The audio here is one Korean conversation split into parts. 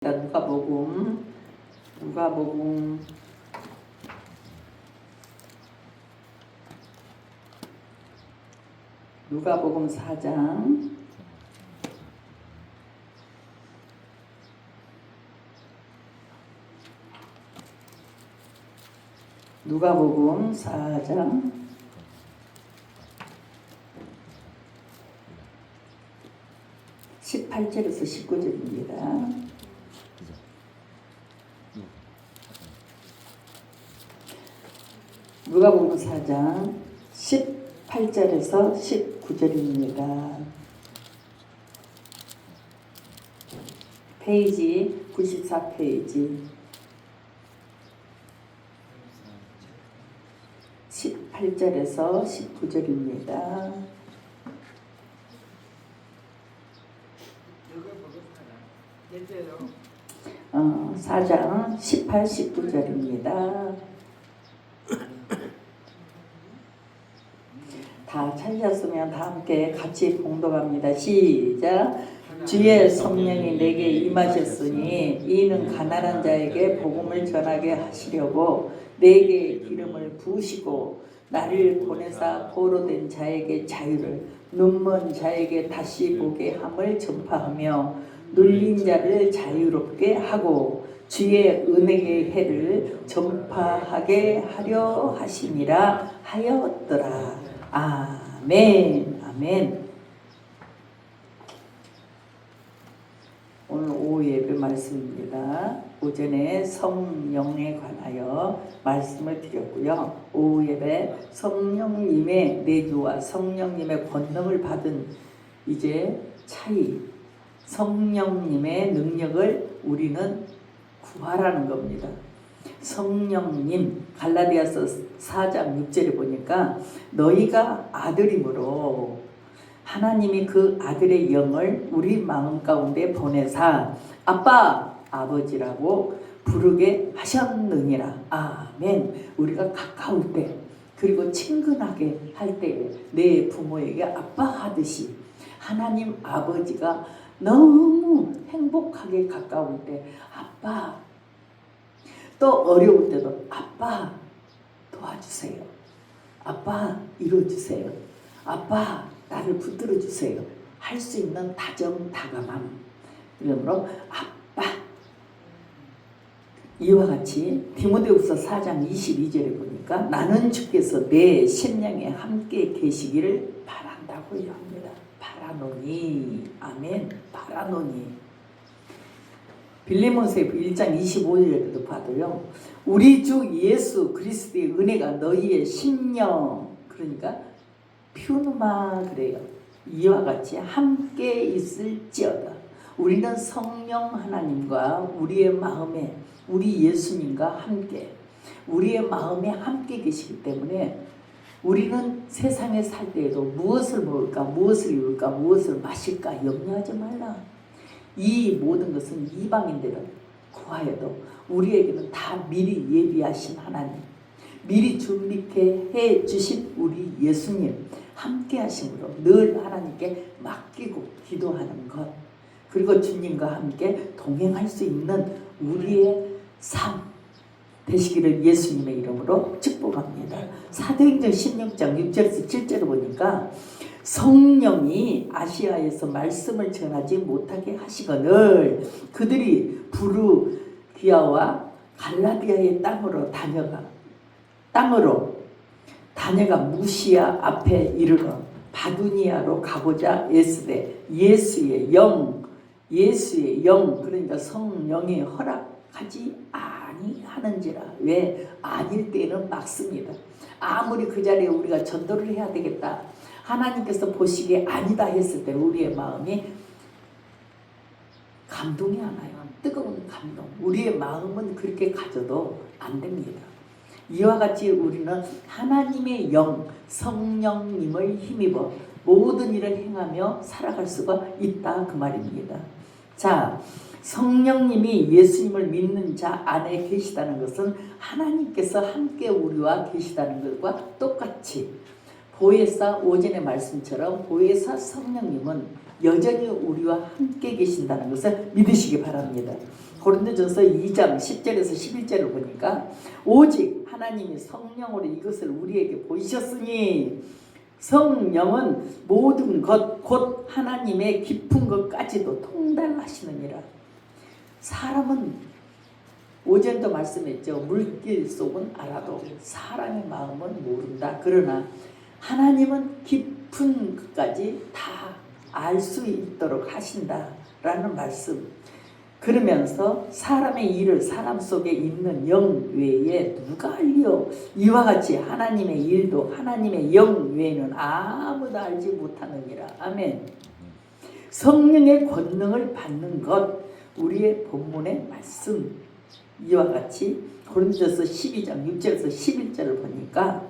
누가복음 4장 누가복음 4장 18절에서 19절입니다. 누가복음 4장 18절에서 19절입니다. 페이지 94페이지 18절에서 19절입니다. 4장 18, 19절입니다. 다 찾으셨으면 다 함께 같이 봉독합니다. 시작. 주의 성령이 내게 임하셨으니 이는 가난한 자에게 복음을 전하게 하시려고 내게 기름을 부으시고 나를 보내사 포로된 자에게 자유를 눈먼 자에게 다시 보게 함을 전파하며 눌린 자를 자유롭게 하고 주의 은혜의 해를 전파하게 하려 하심이라 하였더라. 아멘. 아멘. 오늘 오후 예배 말씀입니다. 오전에 성령에 관하여 말씀을 드렸고요. 오후 예배 성령님의 내주와 성령님의 권능을 받은 이제 차이, 성령님의 능력을 우리는 구하라는 겁니다. 성령님, 갈라디아서 4장 6절에 보니까 너희가 아들이므로 하나님이 그 아들의 영을 우리 마음 가운데 보내사 아빠, 아버지라고 부르게 하셨느니라. 아멘. 우리가 가까울 때 그리고 친근하게 할 때 내 부모에게 아빠 하듯이 하나님 아버지가 너무 행복하게 가까울 때 아빠, 또 어려울 때도 아빠 도와주세요. 아빠 이뤄주세요. 아빠 나를 붙들어 주세요. 할 수 있는 다정다감함. 이러므로 아빠. 이와 같이 디모데후서 4장 22절에 보니까 나는 주께서 내 심령에 함께 계시기를 바란다고 합니다. 바라노니. 아멘. 바라노니. 빌레몬서 1장 25절에도 봐도요. 우리 주 예수 그리스도의 은혜가 너희의 심령, 그러니까 퓨누마 그래요. 이와 같이 함께 있을지어다. 우리는 성령 하나님과 우리의 마음에 우리 예수님과 함께 우리의 마음에 함께 계시기 때문에 우리는 세상에 살 때에도 무엇을 먹을까, 무엇을 입을까, 무엇을 마실까 염려하지 말라. 이 모든 것은 이방인들은 구하여도 우리에게는 다 미리 예비하신 하나님, 미리 준비케 해 주신 우리 예수님 함께 하심으로 늘 하나님께 맡기고 기도하는 것, 그리고 주님과 함께 동행할 수 있는 우리의 삶 되시기를 예수님의 이름으로 축복합니다. 사도행전 16장 6절에서 7절을 보니까 성령이 아시아에서 말씀을 전하지 못하게 하시거늘 그들이 부르기아와 갈라디아의 땅으로 다녀가 무시아 앞에 이르러 바두니아로 가고자 애쓰되 예수의 영 그러니까 성령이 허락하지 아니하는지라. 왜? 아닐 때는 막습니다. 아무리 그 자리에 우리가 전도를 해야 되겠다, 하나님께서 보시기에 아니다 했을 때 우리의 마음이 감동이 안 와요. 뜨거운 감동. 우리의 마음은 그렇게 가져도 안 됩니다. 이와 같이 우리는 하나님의 영, 성령님을 힘입어 모든 일을 행하며 살아갈 수가 있다 그 말입니다. 자, 성령님이 예수님을 믿는 자 안에 계시다는 것은 하나님께서 함께 우리와 계시다는 것과 똑같이 보혜사 오전의 말씀처럼 보혜사 성령님은 여전히 우리와 함께 계신다는 것을 믿으시기 바랍니다. 고린도전서 2장 10절에서 11절을 보니까 오직 하나님이 성령으로 이것을 우리에게 보이셨으니 성령은 모든 것 곧 하나님의 깊은 것까지도 통달하시느니라. 사람은 오전도 말씀했죠. 물길 속은 알아도 사람의 마음은 모른다. 그러나 하나님은 깊은 것까지 다 알 수 있도록 하신다라는 말씀. 그러면서 사람의 일을 사람 속에 있는 영 외에 누가 알리요? 이와 같이 하나님의 일도 하나님의 영 외에는 아무도 알지 못하느니라. 아멘. 성령의 권능을 받는 것, 우리의 본문의 말씀. 이와 같이 고린도전서 12장 6절에서 11절을 보니까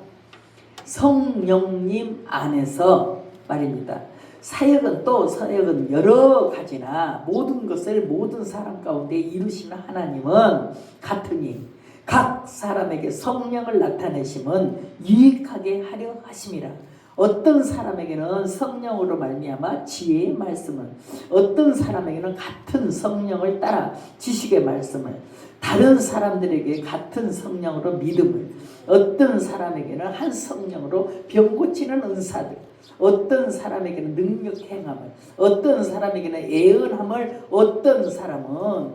성령님 안에서 말입니다. 사역은 여러 가지나 모든 것을 모든 사람 가운데 이루시는 하나님은 같으니 각 사람에게 성령을 나타내심은 유익하게 하려 하심이라. 어떤 사람에게는 성령으로 말미암아 지혜의 말씀을, 어떤 사람에게는 같은 성령을 따라 지식의 말씀을, 다른 사람들에게 같은 성령으로 믿음을, 어떤 사람에게는 한 성령으로 병 고치는 은사들, 어떤 사람에게는 능력 행함을, 어떤 사람에게는 애언함을, 어떤 사람은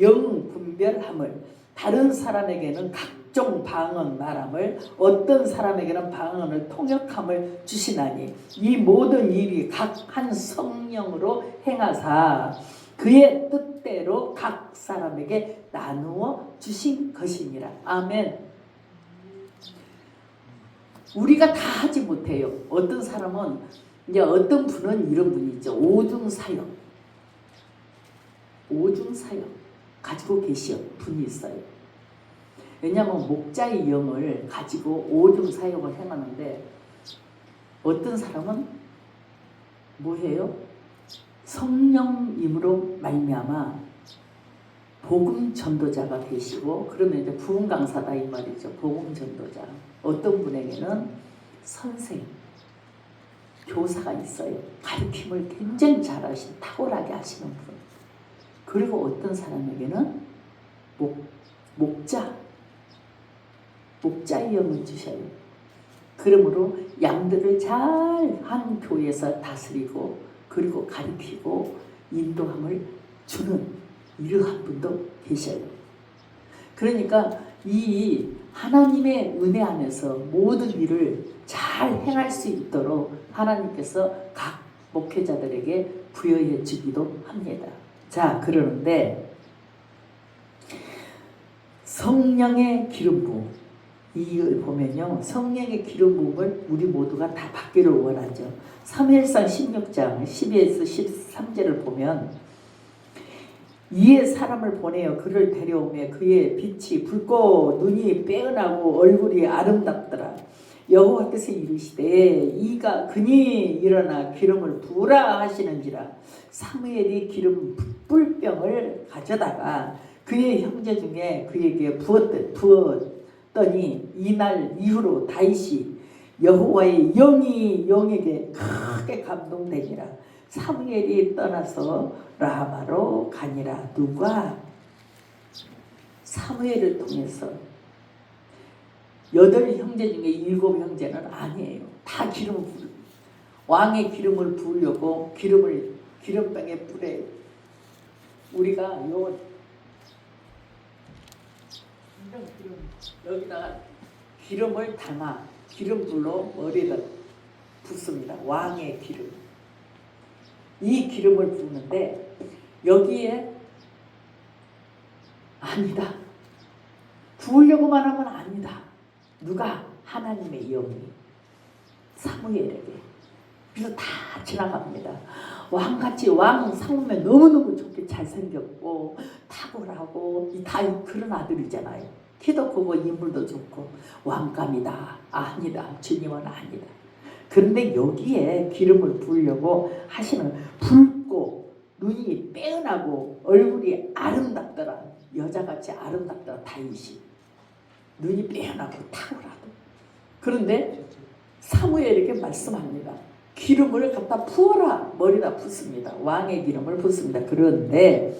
영 분별함을, 다른 사람에게는 각종 방언 말함을, 어떤 사람에게는 방언을 통역함을 주시나니 이 모든 일이 각 한 성령으로 행하사 그의 뜻대로 각 사람에게 나누어 주신 것이니라. 아멘. 우리가 다 하지 못해요. 어떤 사람은, 이제 어떤 분은 이런 분이 있죠. 오중사역 가지고 계신 분이 있어요. 왜냐하면 목자의 영을 가지고 오중사역을 행하는데 어떤 사람은 뭐해요? 성령님으로 말미암아 복음 전도자가 되시고, 그러면 이제 부흥 강사다 이 말이죠. 복음 전도자. 어떤 분에게는 선생, 교사가 있어요. 가르침을 굉장히 잘하신, 탁월하게 하시는 분. 그리고 어떤 사람에게는 목자의 영을 주셔요. 그러므로 양들을 잘 한 교회에서 다스리고, 그리고 가르치고 인도함을 주는 이러한 분도 계셔요. 그러니까 이 하나님의 은혜 안에서 모든 일을 잘 행할 수 있도록 하나님께서 각 목회자들에게 부여해 주기도 합니다. 자, 그러는데 성령의 기름 부음, 이걸 보면요, 성령의 기름 부음을 우리 모두가 다 받기를 원하죠. 사무엘상 16장 12에서 13절을 보면 이에 사람을 보내어 그를 데려오매 그의 빛이 붉고 눈이 빼어나고 얼굴이 아름답더라. 여호와께서 이르시되 이가 그니 일어나 기름을 부으라 하시는지라. 사무엘이 기름 뿔병을 가져다가 그의 형제 중에 그에게 부었더니 이날 이후로 다윗이 여호와의 영이 영에게 크게 감동되니라. 사무엘이 떠나서 라마로 가니라. 누가? 사무엘을 통해서 8 형제 중에 7 형제는 아니에요. 다 기름을 부으, 왕의 기름을 부으려고 기름병에 뿌려요. 우리가 이런 기름, 여기다가 기름을 담아 기름불로 머리에다 붓습니다. 왕의 기름. 이 기름을 붓는데 여기에 아니다, 부으려고만 하면 아니다. 누가? 하나님의 영이 사무엘에게. 그래서 다 지나갑니다. 왕같이 왕 삼으면 너무너무 좋게 잘생겼고 탁월하고 다 그런 아들이잖아요. 키도 크고 인물도 좋고 왕감이다. 아니다, 주님은 아니다. 그런데 여기에 기름을 부으려고 하시는, 붉고 눈이 빼어나고 얼굴이 아름답더라. 여자같이 아름답더라. 다윗이 눈이 빼어나고 탁월하다. 그런데 사무엘에게 말씀합니다. 기름을 갖다 부어라. 머리다 붓습니다. 왕의 기름을 붓습니다. 그런데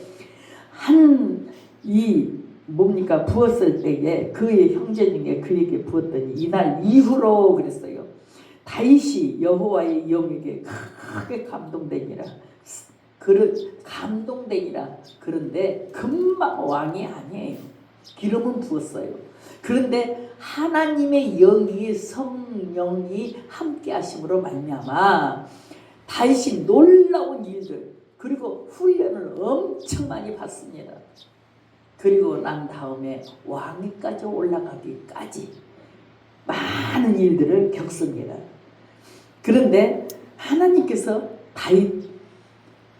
한 이 뭡니까 부었을 때에 그의 형제 중에 그에게 부었더니 이날 이후로 그랬어요. 다윗이 여호와의 영에게 크게 감동되니라. 감동되니라. 그런데 금방 왕이 아니에요. 기름은 부었어요. 그런데 하나님의 영이 성령이 함께 하심으로 말미암아 다윗이 놀라운 일들 그리고 훈련을 엄청 많이 받습니다. 그리고 난 다음에 왕위까지 올라가기까지 많은 일들을 겪습니다. 그런데 하나님께서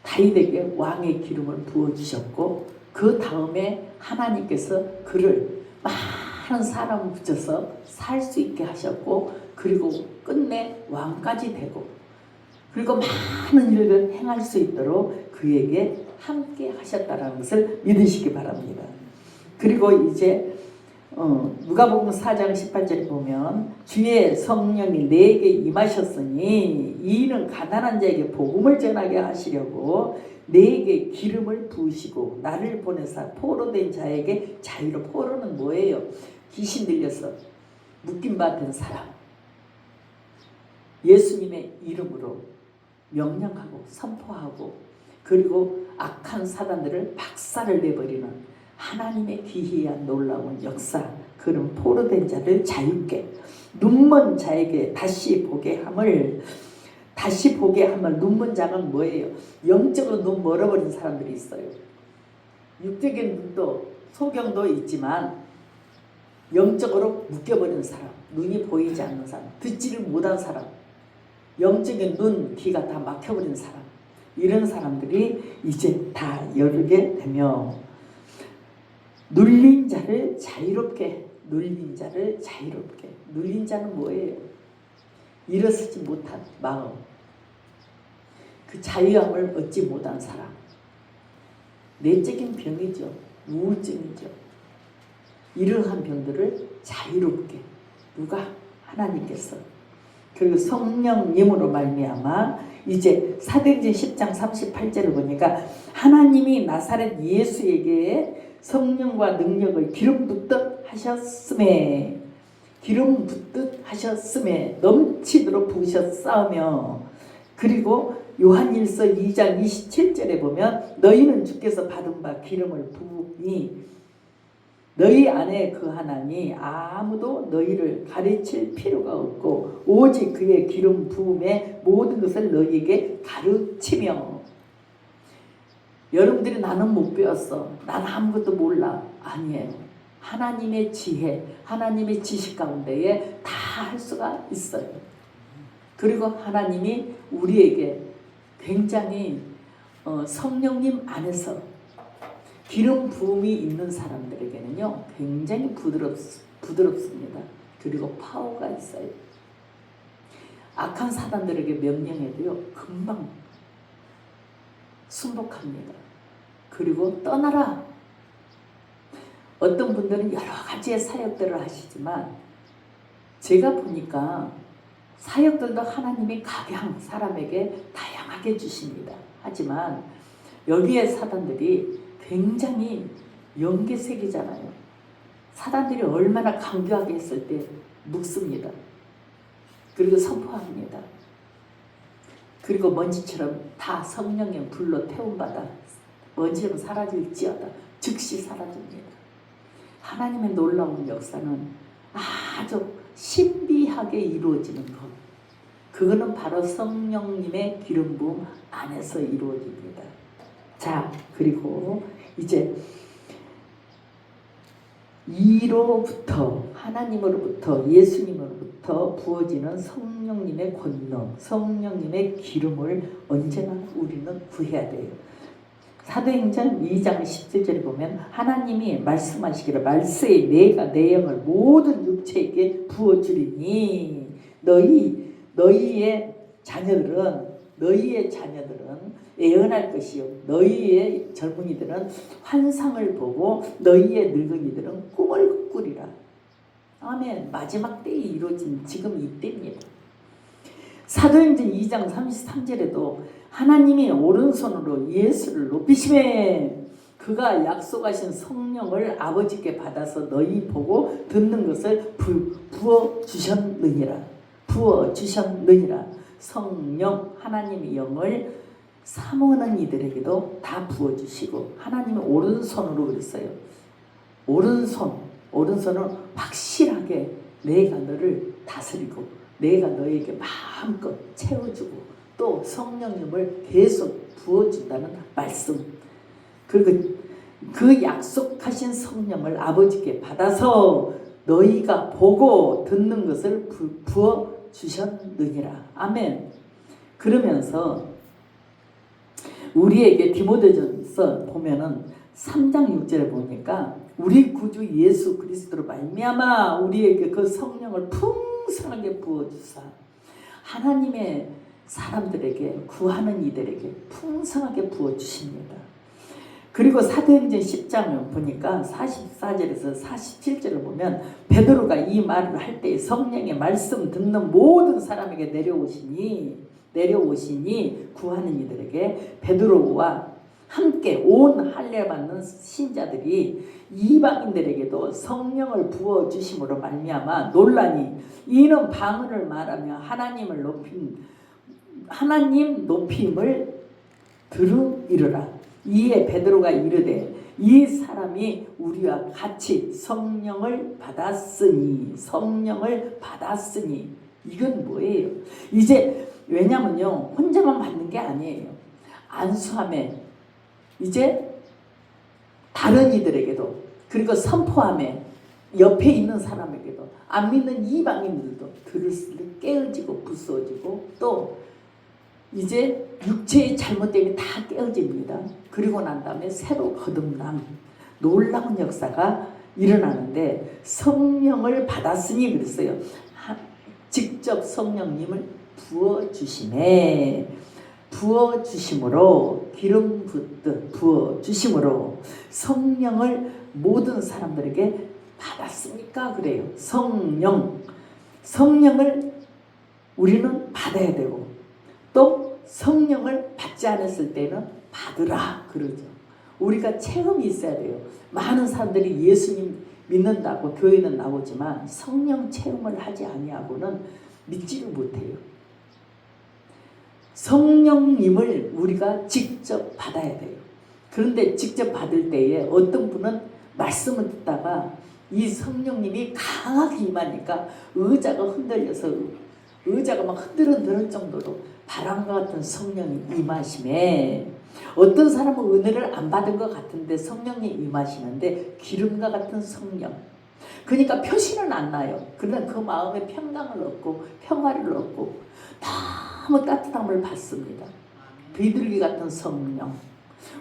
다윗에게 왕의 기름을 부어주셨고 그 다음에 하나님께서 그를 많은 사람을 붙여서 살 수 있게 하셨고 그리고 끝내 왕까지 되고 그리고 많은 일을 행할 수 있도록 그에게 함께 하셨다는 것을 믿으시기 바랍니다. 그리고 이제 누가복음 4장 18절에 보면 주의 성령이 내게 임하셨으니 이는 가난한 자에게 복음을 전하게 하시려고 내게 기름을 부으시고 나를 보내사 포로된 자에게 자유로. 포로는 뭐예요? 귀신 들려서 묶임받은 사람, 예수님의 이름으로 명령하고 선포하고 그리고 악한 사단들을 박살을 내버리는 하나님의 기이한 놀라운 역사, 그런 포로된 자를 자유케, 눈먼 자에게 다시 보게 함을. 눈먼 자는 뭐예요? 영적으로 눈 멀어버린 사람들이 있어요. 육적인 눈도 소경도 있지만 영적으로 묶여버린 사람, 눈이 보이지 않는 사람, 듣지를 못한 사람, 영적인 눈, 귀가 다 막혀버린 사람, 이런 사람들이 이제 다 열게 되며 눌린 자를 자유롭게. 눌린 자는 뭐예요? 일어서지 못한 마음, 그 자유함을 얻지 못한 사람. 내적인 병이죠. 우울증이죠. 이러한 병들을 자유롭게. 누가? 하나님께서. 그리고 성령님으로 말미암아 이제 사도행전 10장 38절을 보니까 하나님이 나사렛 예수에게 성령과 능력을 기름 붓듯 하셨음에 넘치도록 부으셨사오며. 그리고 요한일서 2장 27절에 보면 너희는 주께서 받은 바 기름을 부으니 너희 안에 거하나니 아무도 너희를 가르칠 필요가 없고 오직 그의 기름 부음에 모든 것을 너희에게 가르치며. 여러분들이 나는 못 배웠어, 난 아무것도 몰라, 아니에요. 하나님의 지혜, 하나님의 지식 가운데에 다 할 수가 있어요. 그리고 하나님이 우리에게 굉장히 성령님 안에서 기름 부음이 있는 사람들에게는요 굉장히 부드럽습니다. 그리고 파워가 있어요. 악한 사단들에게 명령해도요 금방 순복합니다. 그리고 떠나라. 어떤 분들은 여러 가지의 사역들을 하시지만 제가 보니까 사역들도 하나님이 각양 사람에게 다양하게 주십니다. 하지만 여기에 사단들이 굉장히 연계색이잖아요. 사단들이 얼마나 강교하게 했을 때 묵습니다. 그리고 선포합니다. 그리고 먼지처럼 다 성령의 불로 태움받아 먼지처럼 사라질지어다 즉시 사라집니다. 하나님의 놀라운 역사는 아주 신비하게 이루어지는 것, 그거는 바로 성령님의 기름 부음 안에서 이루어집니다. 자, 그리고 이제 이로부터, 하나님으로부터, 예수님으로부터 부어지는 성령님의 권능, 성령님의 기름을 언제나 우리는 구해야 돼요. 사도행전 2장 17절에 보면 하나님이 말씀하시기를 말세에 내가 내 영을 모든 육체에게 부어주리니 너희의 자녀들은 예언할 것이요 너희의 젊은이들은 환상을 보고 너희의 늙은이들은 꿈을 꾸리라. 아멘. 마지막 때에 이루어진 지금 이때입니다. 사도행전 2장 33절에도 하나님이 오른손으로 예수를 높이시매 그가 약속하신 성령을 아버지께 받아서 너희 보고 듣는 것을 부어주셨느니라. 부어주셨느니라. 성령 하나님의 영을 사모하는 이들에게도 다 부어주시고, 하나님의 오른손으로 그랬어요. 오른손은 확실하게 내가 너를 다스리고 내가 너에게 마음껏 채워주고 또 성령님을 계속 부어준다는 말씀. 그리고 그 약속하신 성령을 아버지께 받아서 너희가 보고 듣는 것을 부어주셨느니라. 아멘. 그러면서 우리에게 디모데전서 보면은 3장 6절에 보니까 우리 구주 예수 그리스도로 말미암아 우리에게 그 성령을 풍성하게 부어주사 하나님의 사람들에게 구하는 이들에게 풍성하게 부어주십니다. 그리고 사도행전 10장을 보니까 44절에서 47절을 보면 베드로가 이 말을 할 때 성령의 말씀 듣는 모든 사람에게 내려오시니 구하는 이들에게 베드로와 함께 온 할례 받는 신자들이 이방인들에게도 성령을 부어주심으로 말미암아 놀라니 이는 방언을 말하며 하나님 높임을 들으리라. 이에 베드로가 이르되 이 사람이 우리와 같이 성령을 받았으니 이건 뭐예요? 이제 왜냐면요 혼자만 받는 게 아니에요. 안수함에 이제 다른 이들에게도 그리고 선포함에 옆에 있는 사람에게도 안 믿는 이방인들도 들을 때 깨어지고 부서지고 또 이제 육체의 잘못됨이 다 깨어집니다. 그리고 난 다음에 새로 거듭남 놀라운 역사가 일어나는데 성령을 받았으니 그랬어요. 직접 성령님을 부어주심으로 기름 붓듯 부어주심으로 성령을 모든 사람들에게 받았습니까? 그래요. 성령을 우리는 받아야 되고 또 성령을 받지 않았을 때는 받으라 그러죠. 우리가 체험이 있어야 돼요. 많은 사람들이 예수님 믿는다고 교회는 나오지만 성령 체험을 하지 아니하고는 믿지를 못해요. 성령님을 우리가 직접 받아야 돼요. 그런데 직접 받을 때에 어떤 분은 말씀을 듣다가 이 성령님이 강하게 임하니까 의자가 흔들려서 의자가 막 흔들흔들 정도로 바람과 같은 성령이 임하심에 어떤 사람은 은혜를 안 받은 것 같은데 성령이 임하시는데 기름과 같은 성령 그러니까 표시는 안 나요. 그러나 그 마음에 평강을 얻고 평화를 얻고 너무 따뜻함을 받습니다. 비둘기 같은 성령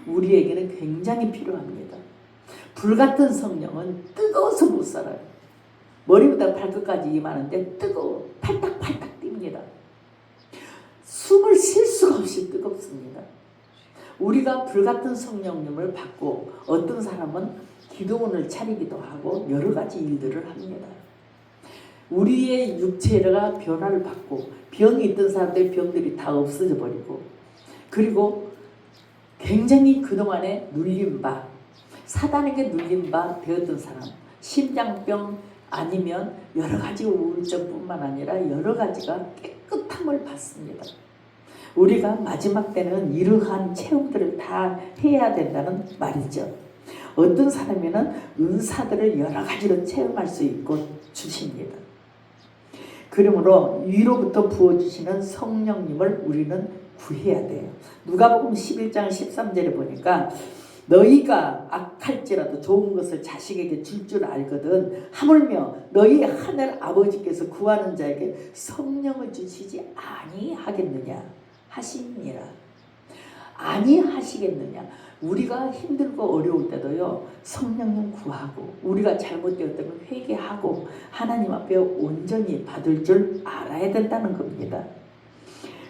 우리에게는 굉장히 필요합니다. 불같은 성령은 뜨거워서 못 살아요. 머리부터 발끝까지 임하는데 뜨거워 팔딱팔딱 뜁니다. 숨을 쉴 수가 없이 뜨겁습니다. 우리가 불같은 성령님을 받고 어떤 사람은 기도원을 차리기도 하고 여러 가지 일들을 합니다. 우리의 육체가 변화를 받고 병이 있던 사람들의 병들이 다 없어져 버리고 그리고 굉장히 그동안에 눌림바 사단에게 눌림바 되었던 사람 심장병 아니면 여러 가지 우울증뿐만 아니라 여러 가지가 깨끗함을 받습니다. 우리가 마지막 때는 이러한 체험들을 다 해야 된다는 말이죠. 어떤 사람에는 은사들을 여러 가지로 체험할 수 있고 주십니다. 그러므로 위로부터 부어주시는 성령님을 우리는 구해야 돼요. 누가복음 11장 13절에 보니까 너희가 악할지라도 좋은 것을 자식에게 줄 줄 알거든 하물며 너희 하늘 아버지께서 구하는 자에게 성령을 주시지 아니하겠느냐 하시니라. 아니하시겠느냐. 우리가 힘들고 어려울 때도요 성령님 구하고 우리가 잘못되었다면 회개하고 하나님 앞에 온전히 받을 줄 알아야 된다는 겁니다.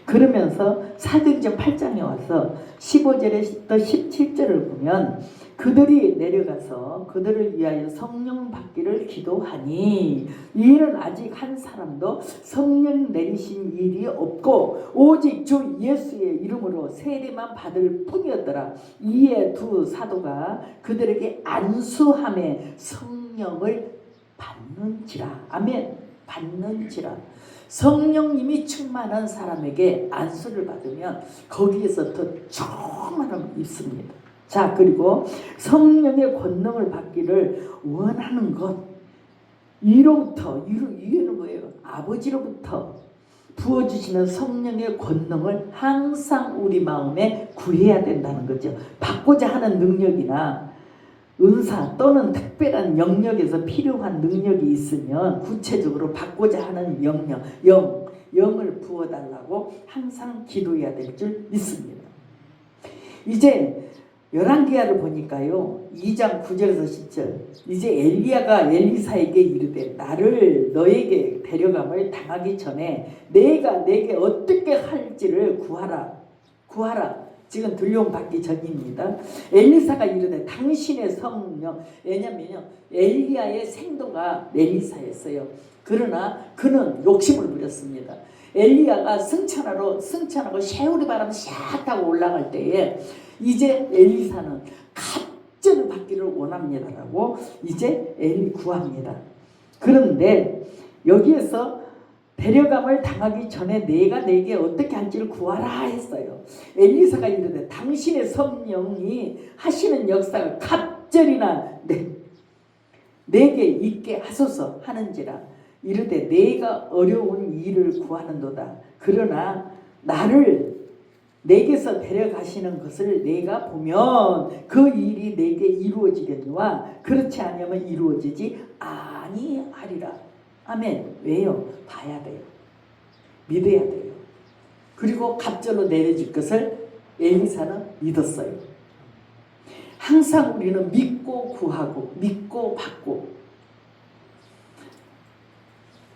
그러면서 사도행전 8장에 와서 15절에서 17절을 보면 그들이 내려가서 그들을 위하여 성령 받기를 기도하니 이는 아직 한 사람도 성령 내리신 일이 없고 오직 주 예수의 이름으로 세례만 받을 뿐이었더라. 이에 두 사도가 그들에게 안수함에 성령을 받는지라. 아멘. 받는지라. 성령님이 충만한 사람에게 안수를 받으면 거기에서 더 충만함을 입습니다. 자, 그리고 성령의 권능을 받기를 원하는 것, 이로부터, 이는 뭐예요? 아버지로부터 부어주시는 성령의 권능을 항상 우리 마음에 구해야 된다는 거죠. 받고자 하는 능력이나 은사 또는 특별한 영역에서 필요한 능력이 있으면 구체적으로 받고자 하는 영을 부어달라고 항상 기도해야 될 줄 믿습니다. 이제 열왕기하를 보니까요, 2장 9절에서 10절, 이제 엘리야가 엘리사에게 이르되 나를 너에게 데려감을 당하기 전에 내가 내게 어떻게 할지를 구하라. 지금 들려움 받기 전입니다. 엘리사가 이르되 당신의 성령, 왜냐면요 엘리야의 생도가 엘리사였어요. 그러나 그는 욕심을 부렸습니다. 엘리야가 승천하고 쇠우리 바람 샥 타고 올라갈 때에 이제 엘리사는 갑절을 받기를 원합니다라고 이제 구합니다. 그런데 여기에서 데려감을 당하기 전에 내가 내게 어떻게 할지를 구하라 했어요. 엘리사가 이르되 당신의 성령이 하시는 역사가 갑절이나 내게 있게 하소서 하는지라. 이르되 내가 어려운 일을 구하는도다. 그러나 나를 내게서 데려가시는 것을 내가 보면 그 일이 내게 이루어지겠노라. 그렇지 않으면 이루어지지 아니하리라. 아멘. 왜요? 봐야 돼요. 믿어야 돼요. 그리고 갑절로 내려질 것을 엘리사는 믿었어요. 항상 우리는 믿고 구하고 믿고 받고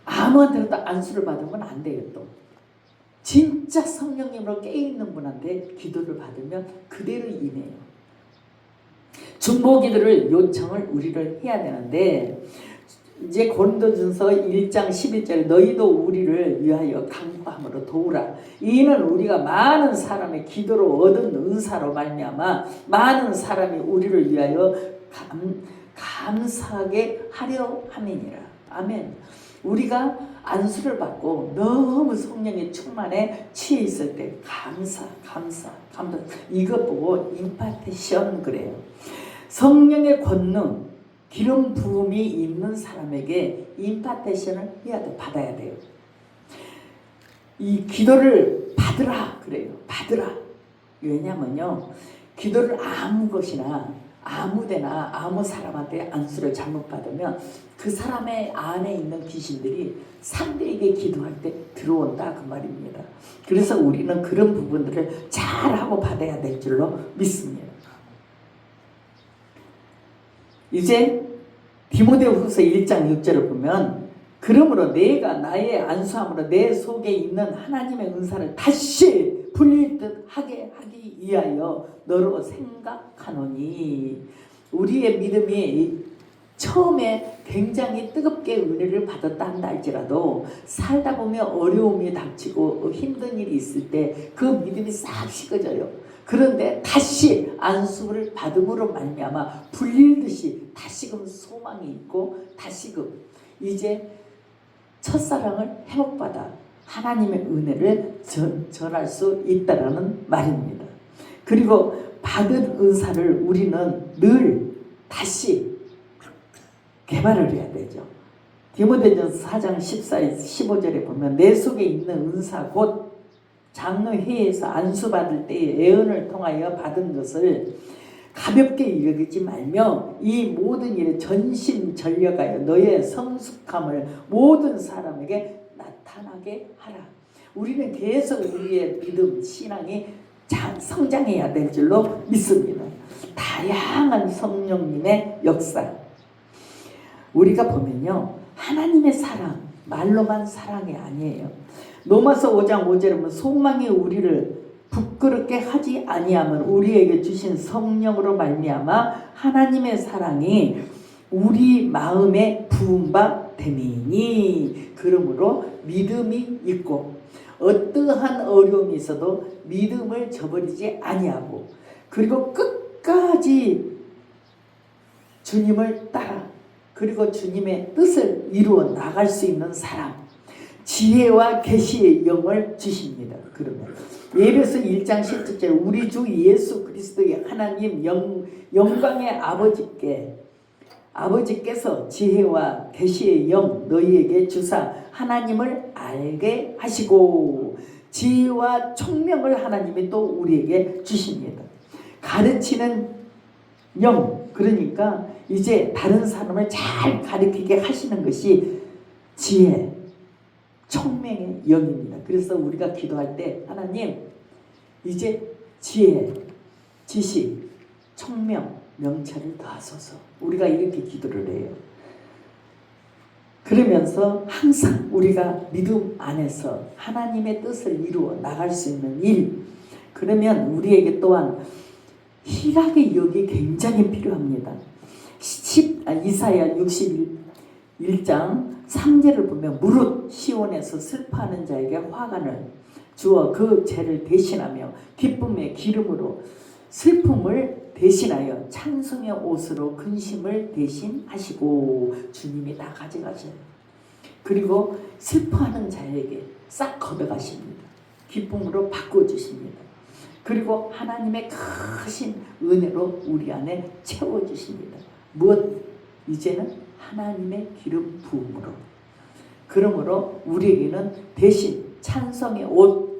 아무한테도 안수를 받으면 안 돼요. 또 진짜 성령님으로 깨어있는 분한테 기도를 받으면 그대로 임해요. 중보기도를 요청을 우리를 해야 되는데 이제 고린도전서 1장 11절에 너희도 우리를 위하여 간구함으로 도우라. 이는 우리가 많은 사람의 기도로 얻은 은사로 말미암아 많은 사람이 우리를 위하여 감사하게 하려 함이니라. 아멘. 우리가 안수를 받고 너무 성령의 충만에 취해 있을 때 감사 이것 보고 임파테션 그래요. 성령의 권능 기름 부음이 있는 사람에게 임파테션을 받아야 돼요. 이 기도를 받으라 그래요. 받으라. 왜냐면요 기도를 아무 것이나 아무데나 아무 사람한테 안수를 잘못 받으면 그 사람의 안에 있는 귀신들이 상대에게 기도할 때 들어온다 그 말입니다. 그래서 우리는 그런 부분들을 잘하고 받아야 될 줄로 믿습니다. 이제 디모데후서 1장 6절을 보면 그러므로 내가 나의 안수함으로 내 속에 있는 하나님의 은사를 다시 불릴 듯 하게 하기 위하여 너로 생각하노니. 우리의 믿음이 처음에 굉장히 뜨겁게 은혜를 받았다 한다 할지라도 살다 보면 어려움이 닥치고 힘든 일이 있을 때 그 믿음이 싹 식어져요. 그런데 다시 안수를 받음으로 말미암아 불릴듯이 다시금 소망이 있고 다시금 이제 첫사랑을 회복받아 하나님의 은혜를 전할 수 있다라는 말입니다. 그리고 받은 은사를 우리는 늘 다시 개발을 해야 되죠. 디모데전서 4장 15절에 보면 내 속에 있는 은사 곧 장로회에서 안수받을 때에 예언을 통하여 받은 것을 가볍게 여기지 말며 이 모든 일에 전심전력하여 너의 성숙함을 모든 사람에게 나타나게 하라. 우리는 계속 우리의 믿음, 신앙이 성장해야 될 줄로 믿습니다. 다양한 성령님의 역사. 우리가 보면요 하나님의 사랑 말로만 사랑이 아니에요. 로마서 5장 5절에 보면 소망이 우리를 부끄럽게 하지 아니하면 우리에게 주신 성령으로 말미암아 하나님의 사랑이 우리 마음에 부은 바 됨이니. 그러므로 믿음이 있고 어떠한 어려움이 있어도 믿음을 저버리지 아니하고 그리고 끝까지 주님을 따라 그리고 주님의 뜻을 이루어 나갈 수 있는 사람, 지혜와 계시의 영을 주십니다. 그러면 에베소 1장 17절 우리 주 예수 그리스도의 하나님 영광의 아버지께서 지혜와 계시의 영 너희에게 주사 하나님을 알게 하시고 지혜와 총명을 하나님이 또 우리에게 주십니다. 가르치는 영, 그러니까 이제 다른 사람을 잘 가르치게 하시는 것이 지혜, 총명의 영입니다. 그래서 우리가 기도할 때 하나님 이제 지혜, 지식, 총명, 명철을 더하소서. 우리가 이렇게 기도를 해요. 그러면서 항상 우리가 믿음 안에서 하나님의 뜻을 이루어 나갈 수 있는 일, 그러면 우리에게 또한 희락의 영이 굉장히 필요합니다. 이사야 61장 3절을 보면 무릇 시온에서 슬퍼하는 자에게 화관을 주어 그 죄를 대신하며 기쁨의 기름으로 슬픔을 대신하여 찬송의 옷으로 근심을 대신하시고 주님이 다 가져가셔요. 그리고 슬퍼하는 자에게 싹 걷어가십니다. 기쁨으로 바꿔주십니다. 그리고 하나님의 크신 은혜로 우리 안에 채워주십니다. 무엇? 이제는 하나님의 기름 부음으로. 그러므로 우리에게는 대신 찬송의 옷,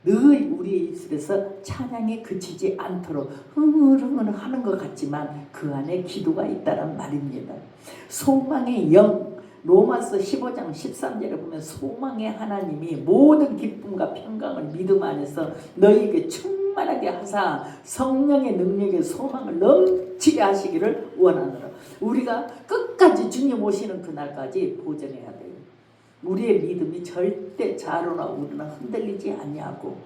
늘 우리의 입술에서 찬양이 그치지 않도록 흥얼흥얼 하는 것 같지만 그 안에 기도가 있다란 말입니다. 소망의 영, 로마서 15장 13절에 보면 소망의 하나님이 모든 기쁨과 평강을 믿음 안에서 너희에게 충만하게 하사 성령의 능력의 소망을 넘치게 하시기를 원하노라. 우리가 끝까지 주님 오시는 그날까지 보존해야 돼요. 우리의 믿음이 절대 좌로나 우로나 흔들리지 아니하고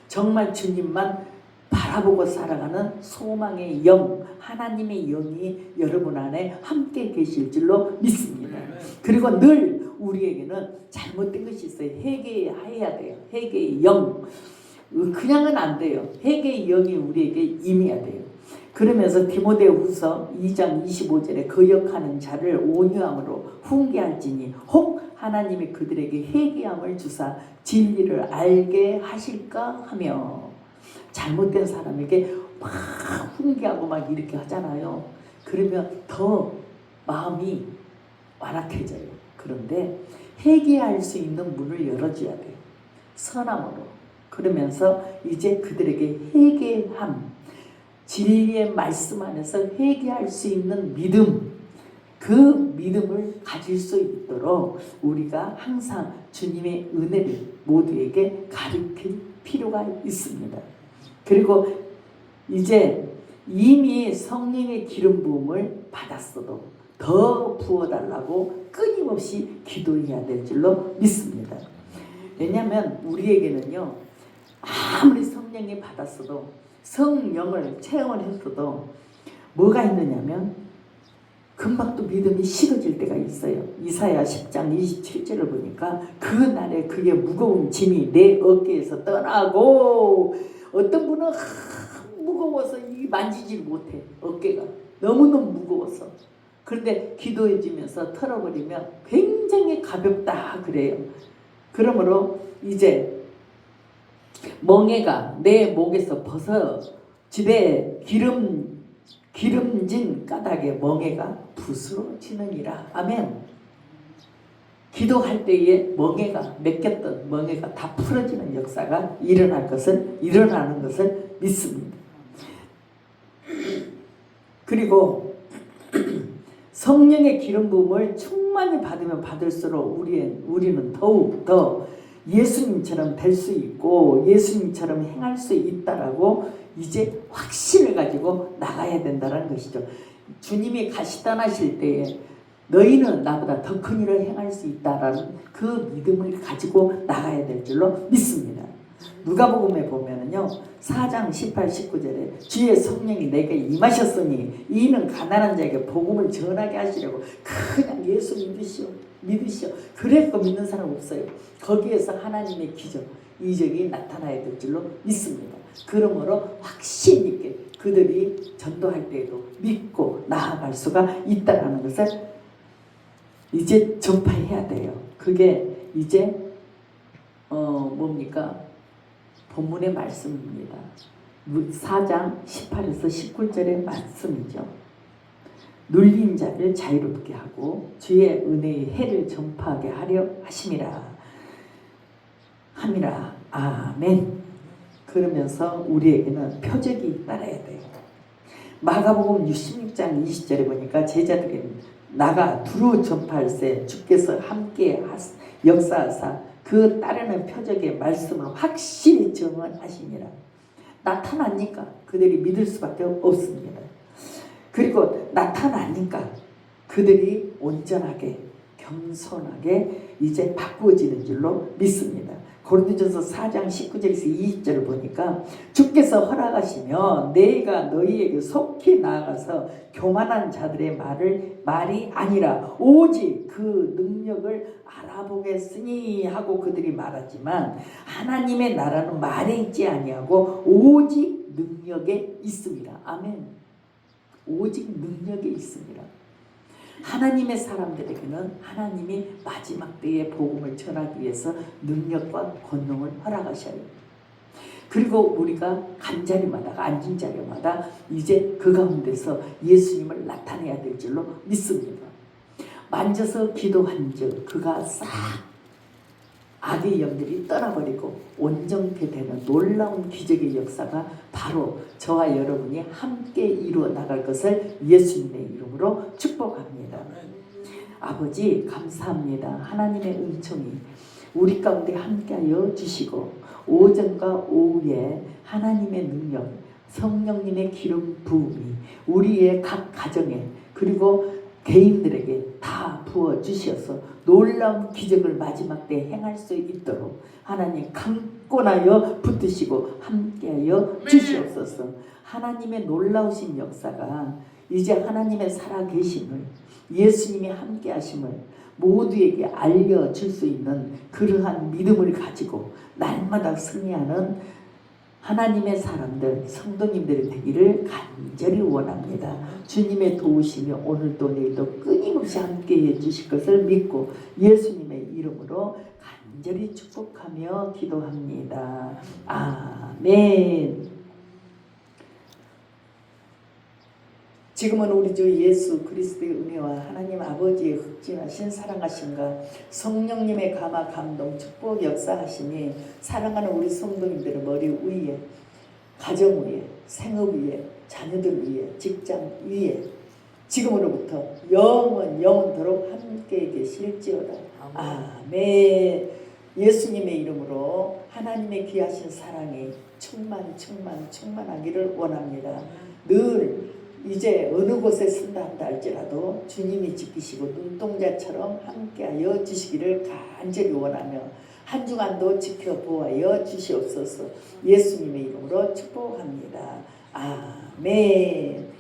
정말 주님만 바라보고 살아가는 소망의 영, 하나님의 영이 여러분 안에 함께 계실 줄로 믿습니다. 그리고 늘 우리에게는 잘못된 것이 있어요. 회개해야 돼요. 회개의 영. 그냥은 안 돼요. 회개의 영이 우리에게 임해야 돼요. 그러면서 디모데후서 2장 25절에 거역하는 자를 온유함으로 훈계할지니 혹 하나님이 그들에게 회개함을 주사 진리를 알게 하실까 하며. 잘못된 사람에게 막 훈계하고 막 이렇게 하잖아요. 그러면 더 마음이 완악해져요. 그런데 회개할 수 있는 문을 열어줘야 돼요. 선함으로. 그러면서 이제 그들에게 회개함, 진리의 말씀 안에서 회개할 수 있는 믿음, 그 믿음을 가질 수 있도록 우리가 항상 주님의 은혜를 모두에게 가르칠 필요가 있습니다. 그리고 이제 이미 성령의 기름 부음을 받았어도 더 부어달라고 끊임없이 기도해야 될 줄로 믿습니다. 왜냐하면 우리에게는요, 아무리 성령이 받았어도 성령을 체험했어도 뭐가 있느냐면 금방 또 믿음이 식어질 때가 있어요. 이사야 10장 27절을 보니까 그날에 그의 무거운 짐이 내 어깨에서 떠나고, 어떤 분은 무거워서 만지질 못해. 어깨가 너무너무 무거워서. 그런데 기도해주면서 털어버리면 굉장히 가볍다 그래요. 그러므로 이제 멍에가 내 목에서 벗어 집에 기름진 까닭에 멍에가 부스러지느니라. 아멘. 기도할 때에 멍에가 맡겼던 멍에가 다 풀어지는 역사가 일어나는 것을 믿습니다. 그리고 성령의 기름 부음을 충만히 받으면 받을수록 우리는 더욱 더 예수님처럼 될 수 있고 예수님처럼 행할 수 있다라고 이제 확신을 가지고 나가야 된다는 것이죠. 주님이 떠나실 때에 너희는 나보다 더 큰 일을 행할 수 있다라는 그 믿음을 가지고 나가야 될 줄로 믿습니다. 누가복음에 보면은요 4장 18, 19절에 주의 성령이 내게 임하셨으니 이는 가난한 자에게 복음을 전하게 하시려고. 그냥 예수 믿으시오. 그래서 믿는 사람 없어요. 거기에서 하나님의 기적, 이적이 나타나야 될 줄로 믿습니다. 그러므로 확신 있게 그들이 전도할 때에도 믿고 나아갈 수가 있다는 것을 이제 전파해야 돼요. 그게 이제 뭡니까? 본문의 말씀입니다. 4장 18에서 19절의 말씀이죠. 눌린 자를 자유롭게 하고 주의 은혜의 해를 전파하게 하려 하심이라. 아멘. 그러면서 우리에게는 표적이 따라야 돼요. 마가복음 66장 20절에 보니까 제자들이 나가 두루 전파할세 주께서 함께 역사하사 그 따르는 표적의 말씀을 확실히 증언하시니라. 나타나니까 그들이 믿을 수밖에 없습니다. 그리고 나타나니까 그들이 온전하게 겸손하게 이제 바꾸어지는 줄로 믿습니다. 고린도전서 4장 19절에서 20절을 보니까 주께서 허락하시면 내가 너희에게 속히 나아가서 교만한 자들의 말이 아니라 오직 그 능력을 알아보겠으니 하고 그들이 말하지만 하나님의 나라는 말에 있지 아니하고 오직 능력에 있습니다. 아멘. 오직 능력에 있습니다. 하나님의 사람들에게는 하나님이 마지막 때의 복음을 전하기 위해서 능력과 권능을 허락하셔요. 그리고 우리가 간 자리마다 앉은 자리마다 이제 그 가운데서 예수님을 나타내야 될 줄로 믿습니다. 만져서 기도한즉 그가 싹 악의 영들이 떠나버리고 온전케 되는 놀라운 기적의 역사가 바로 저와 여러분이 함께 이루어 나갈 것을 예수님의 이름으로 축복합니다. 아버지 감사합니다. 하나님의 은총이 우리 가운데 함께하여 주시고 오전과 오후에 하나님의 능력, 성령님의 기름 부음이 우리의 각 가정에 그리고 개인들에게 다 부어주셔서 놀라운 기적을 마지막 때 행할 수 있도록 하나님 강권하여 붙드시고 함께하여 주시옵소서. 하나님의 놀라우신 역사가 이제 하나님의 살아계심을 예수님이 함께하심을 모두에게 알려줄 수 있는 그러한 믿음을 가지고 날마다 승리하는 하나님의 사람들, 성도님들이 되기를 간절히 원합니다. 주님의 도우심이 오늘도 내일도 끊임없이 함께해 주실 것을 믿고 예수님의 이름으로 간절히 축복하며 기도합니다. 아멘. 지금은 우리 주 예수 그리스도의 은혜와 하나님 아버지의 흑진하신 사랑하심과 성령님의 감화 감동 축복 역사하시니 사랑하는 우리 성도님들의 머리 위에 가정 위에 생업 위에 자녀들 위에 직장 위에 지금으로부터 영원토록 함께 계실지어다. 아멘. 예수님의 이름으로 하나님의 귀하신 사랑이 충만하기를 원합니다. 늘 이제 어느 곳에 쓴다 한다 할지라도 주님이 지키시고 눈동자처럼 함께하여 주시기를 간절히 원하며 한 주간도 지켜보아여 주시옵소서. 예수님의 이름으로 축복합니다. 아멘.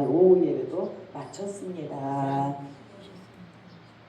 오후 예배도 마쳤습니다.